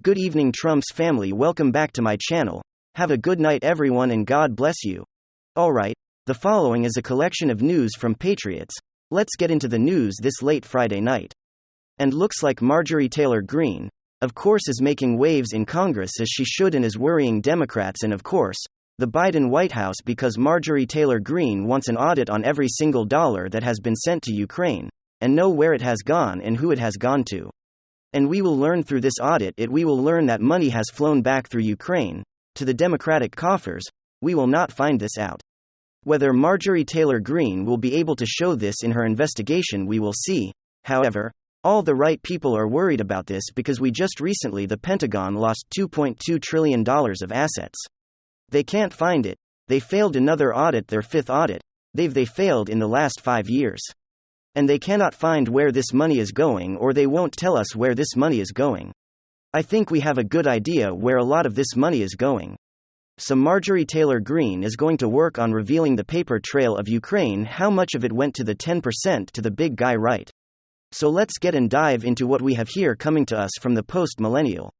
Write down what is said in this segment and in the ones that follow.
Good evening, Trump's family. Welcome back to my channel. Have a good night, everyone, and God bless you. Alright, the following is a collection of news from Patriots. Let's get into the news this late Friday night. And looks like Marjorie Taylor Greene, of course, is making waves in Congress as she should and is worrying Democrats and, of course, the Biden White House because Marjorie Taylor Greene wants an audit on every single dollar that has been sent to Ukraine, and know where it has gone and who it has gone to. And we will learn through this audit we will learn that money has flown back through Ukraine to the Democratic coffers. We will not find this out. Whether Marjorie Taylor Greene will be able to show this in her investigation, we will see. However, all the right people are worried about this because we just recently the Pentagon lost $2.2 trillion of assets. They can't find it. They failed another audit, their fifth audit. They failed in the last 5 years. And they cannot find where this money is going, or they won't tell us where this money is going. I think we have a good idea where a lot of this money is going. So Marjorie Taylor Greene is going to work on revealing the paper trail of Ukraine, how much of it went to the 10% to the big guy, right? So let's get and dive into what we have here coming to us from the Post-Millennial.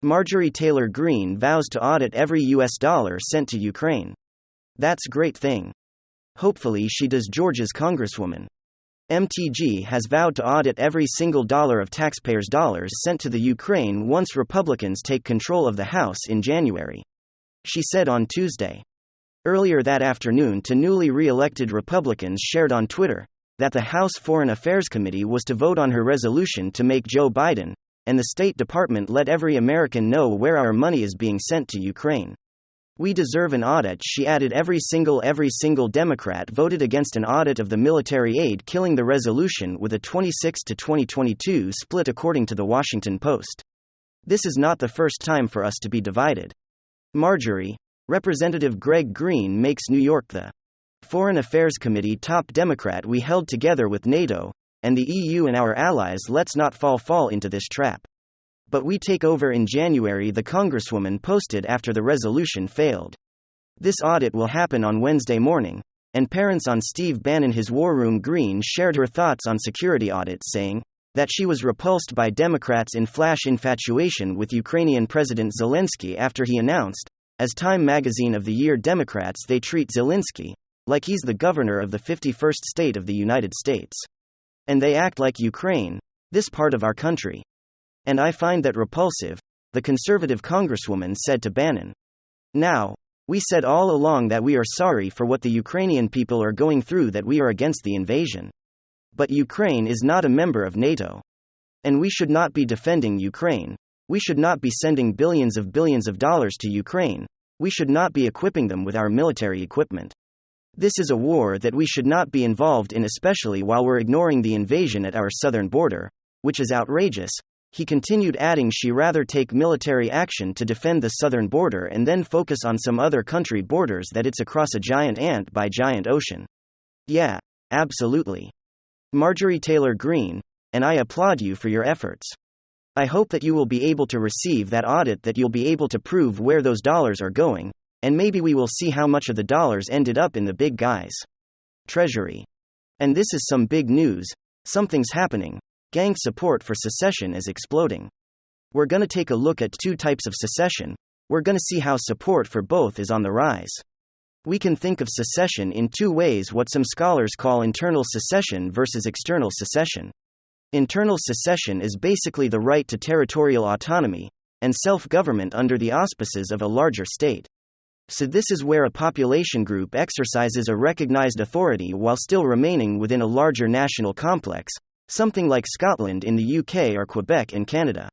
Marjorie Taylor Greene vows to audit every US dollar sent to Ukraine. That's a great thing. Hopefully she does. Georgia's Congresswoman MTG has vowed to audit every single dollar of taxpayers' dollars sent to the Ukraine once Republicans take control of the House in January. She said on Tuesday. Earlier that afternoon, two newly re-elected Republicans shared on Twitter that the House Foreign Affairs Committee was to vote on her resolution to make Joe Biden and the State Department let every American know where our money is being sent to Ukraine. We deserve an audit, she added. Every single Democrat voted against an audit of the military aid, killing the resolution with a 26 to 2022 split, according to the Washington Post. This is not the first time for us to be divided. Marjorie, Representative Greg Green makes New York the Foreign Affairs Committee top Democrat. We held together with NATO and the EU and our allies. Let's not fall into this trap. But we take over in January, the Congresswoman posted after the resolution failed. This audit will happen on Wednesday morning, and parents on Steve Bannon, his war room. Greene shared her thoughts on security audits, saying that she was repulsed by Democrats' in flash infatuation with Ukrainian President Zelensky after he announced, as Time magazine of the year, Democrats, they treat Zelensky like he's the governor of the 51st state of the United States. And they act like Ukraine, this part of our country. And I find that repulsive, the conservative Congresswoman said to Bannon. Now, we said all along that we are sorry for what the Ukrainian people are going through, that we are against the invasion. But Ukraine is not a member of NATO. And we should not be defending Ukraine. We should not be sending billions of dollars to Ukraine. We should not be equipping them with our military equipment. This is a war that we should not be involved in, especially while we're ignoring the invasion at our southern border, which is outrageous. He continued, adding she rather take military action to defend the southern border and then focus on some other country borders that it's across a giant ant by giant ocean. Yeah, absolutely. Marjorie Taylor Greene, and I applaud you for your efforts. I hope that you will be able to receive that audit, that you'll be able to prove where those dollars are going, and maybe we will see how much of the dollars ended up in the big guys' treasury. And this is some big news. Something's happening. Gang support for secession is exploding. We're gonna take a look at two types of secession. We're gonna see how support for both is on the rise. We can think of secession in two ways: what some scholars call internal secession versus external secession. Internal secession is basically the right to territorial autonomy and self-government under the auspices of a larger state. So this is where a population group exercises a recognized authority while still remaining within a larger national complex, something like Scotland in the UK or Quebec in Canada.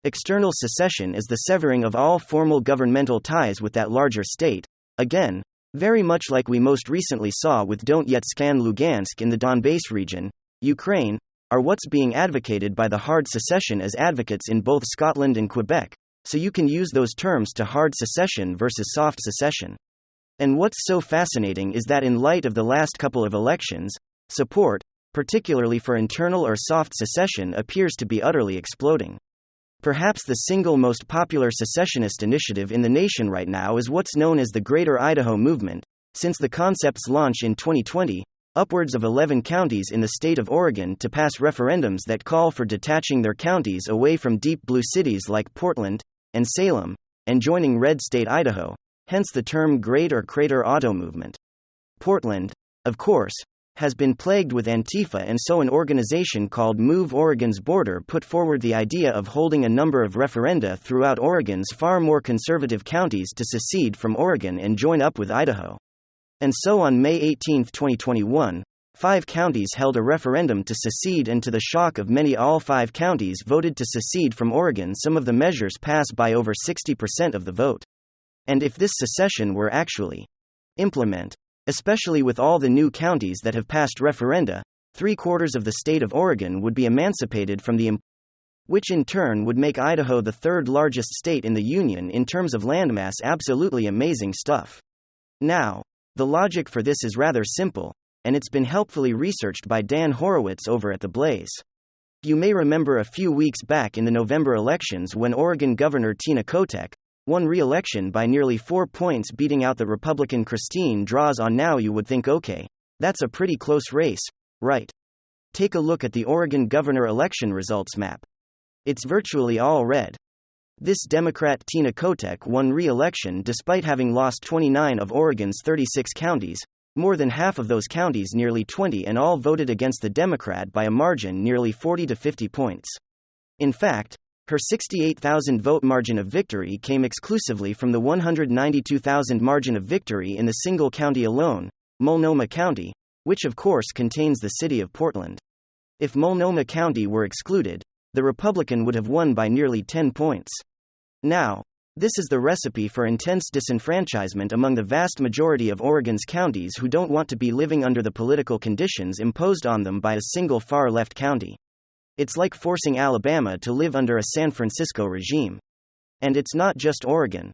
External secession is the severing of all formal governmental ties with that larger state, again, very much like we most recently saw with Donetsk and Lugansk in the Donbass region, Ukraine, are what's being advocated by the hard secession as advocates in both Scotland and Quebec, so you can use those terms to hard secession versus soft secession. And what's so fascinating is that in light of the last couple of elections, support, particularly for internal or soft secession, appears to be utterly exploding. Perhaps the single most popular secessionist initiative in the nation right now is what's known as the Greater Idaho Movement. Since the concept's launch in 2020, upwards of 11 counties in the state of Oregon to pass referendums that call for detaching their counties away from deep blue cities like Portland and Salem, and joining red state Idaho, hence the term Great or Crater Auto Movement. Portland, of course, has been plagued with Antifa, and so an organization called Move Oregon's Border put forward the idea of holding a number of referenda throughout Oregon's far more conservative counties to secede from Oregon and join up with Idaho. And so on May 18, 2021, 5 counties held a referendum to secede, and to the shock of many, all 5 counties voted to secede from Oregon. Some of the measures passed by over 60% of the vote. And if this secession were actually implemented, especially with all the new counties that have passed referenda, 3/4 of the state of Oregon would be emancipated from the which in turn would make Idaho the 3rd largest state in the union in terms of landmass. Absolutely amazing stuff. Now, the logic for this is rather simple, and it's been helpfully researched by Dan Horowitz over at The Blaze. You may remember a few weeks back in the November elections when Oregon Governor Tina Kotek won re-election by nearly 4 points, beating out the Republican Christine Drazan. Now you would think, okay, that's a pretty close race, right? Take a look at the Oregon governor election results map. It's virtually all red. This Democrat Tina Kotek won re-election despite having lost 29 of Oregon's 36 counties, more than half of those counties, nearly 20, and all voted against the Democrat by a margin nearly 40 to 50 points. In fact, her 68,000 vote margin of victory came exclusively from the 192,000 margin of victory in the single county alone, Multnomah County, which of course contains the city of Portland. If Multnomah County were excluded, the Republican would have won by nearly 10 points. Now, this is the recipe for intense disenfranchisement among the vast majority of Oregon's counties who don't want to be living under the political conditions imposed on them by a single far-left county. It's like forcing Alabama to live under a San Francisco regime. And it's not just Oregon.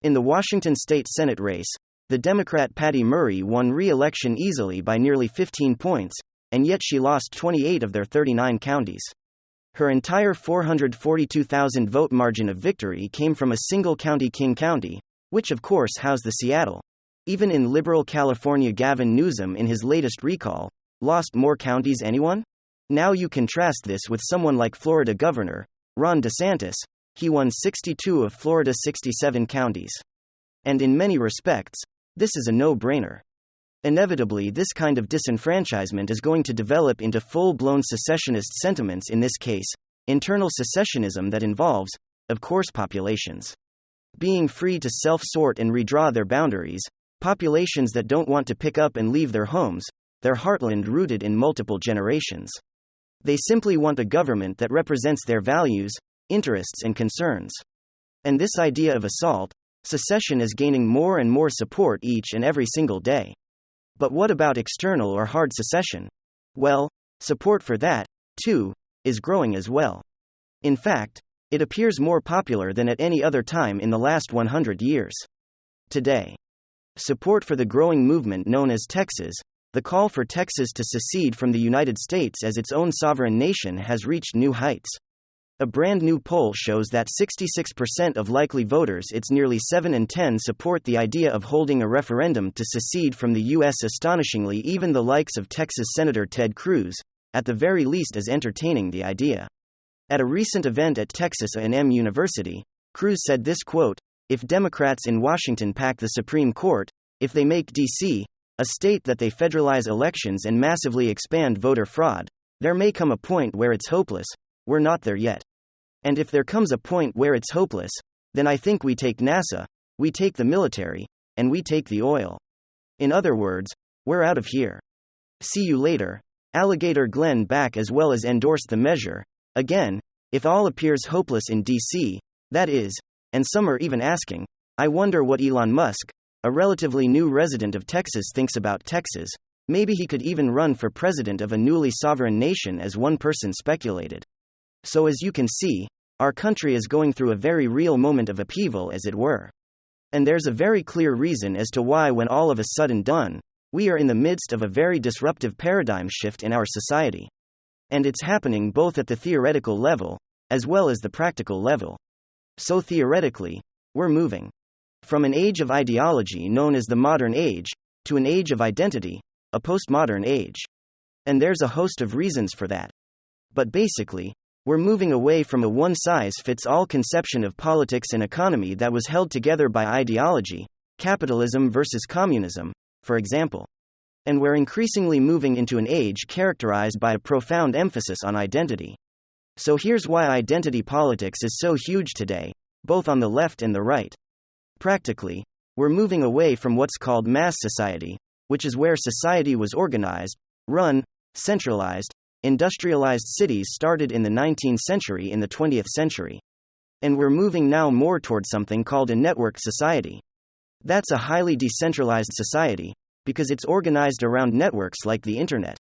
In the Washington state Senate race, the Democrat Patty Murray won re-election easily by nearly 15 points, and yet she lost 28 of their 39 counties. Her entire 442,000 vote margin of victory came from a single county, King County, which of course housed the Seattle. Even in liberal California, Gavin Newsom in his latest recall lost more counties. Anyone? Now you contrast this with someone like Florida Governor Ron DeSantis. He won 62 of Florida's 67 counties. And in many respects, this is a no-brainer. Inevitably, this kind of disenfranchisement is going to develop into full-blown secessionist sentiments, in this case, internal secessionism that involves, of course, populations being free to self-sort and redraw their boundaries, populations that don't want to pick up and leave their homes, their heartland rooted in multiple generations. They simply want a government that represents their values, interests, and concerns. And this idea of assault secession is gaining more and more support each and every single day. But what about external or hard secession? Well, support for that, too, is growing as well. In fact, it appears more popular than at any other time in the last 100 years. Today, support for the growing movement known as Texas, the call for Texas to secede from the United States as its own sovereign nation, has reached new heights. A brand new poll shows that 66% of likely voters, it's nearly 7 in 10, support the idea of holding a referendum to secede from the U.S. Astonishingly, even the likes of Texas Senator Ted Cruz, at the very least, is entertaining the idea. At a recent event at Texas A&M University, Cruz said this, quote, "If Democrats in Washington pack the Supreme Court, if they make D.C. a state that they federalize elections and massively expand voter fraud, there may come a point where it's hopeless. We're not there yet. And if there comes a point where it's hopeless, then I think we take NASA, we take the military, and we take the oil. In other words, we're out of here. See you later." Alligator Glenn back as well as endorsed the measure. Again, if all appears hopeless in D.C., that is, and some are even asking, I wonder what Elon Musk, a relatively new resident of Texas, thinks about Texas. Maybe he could even run for president of a newly sovereign nation, as one person speculated. So as you can see, our country is going through a very real moment of upheaval, as it were. And there's a very clear reason as to why, when all of a sudden done, we are in the midst of a very disruptive paradigm shift in our society. And it's happening both at the theoretical level, as well as the practical level. So theoretically, we're moving from an age of ideology known as the modern age, to an age of identity, a postmodern age. And there's a host of reasons for that. But basically, we're moving away from a one-size-fits-all conception of politics and economy that was held together by ideology, capitalism versus communism, for example. And we're increasingly moving into an age characterized by a profound emphasis on identity. So here's why identity politics is so huge today, both on the left and the right. Practically, we're moving away from what's called mass society, which is where society was organized, run, centralized, industrialized cities started in the 19th century in the 20th century. And we're moving now more toward something called a network society. That's a highly decentralized society, because it's organized around networks like the internet.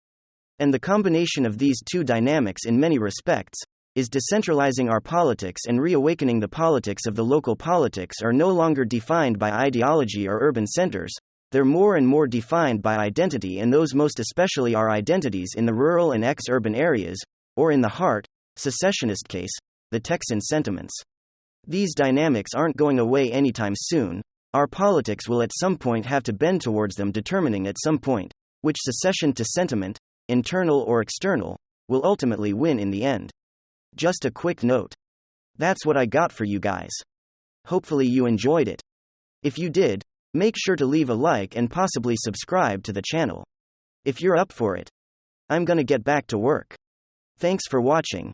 And the combination of these two dynamics in many respects is decentralizing our politics and reawakening the politics of the local politics are no longer defined by ideology or urban centers, they're more and more defined by identity, and those most especially are identities in the rural and ex-urban areas, or in the heart, secessionist case, the Texan sentiments. These dynamics aren't going away anytime soon. Our politics will at some point have to bend towards them, determining at some point which secession to sentiment, internal or external, will ultimately win in the end. Just a quick note. That's what I got for you guys. Hopefully you enjoyed it. If you did, make sure to leave a like and possibly subscribe to the channel. If you're up for it, I'm gonna get back to work. Thanks for watching.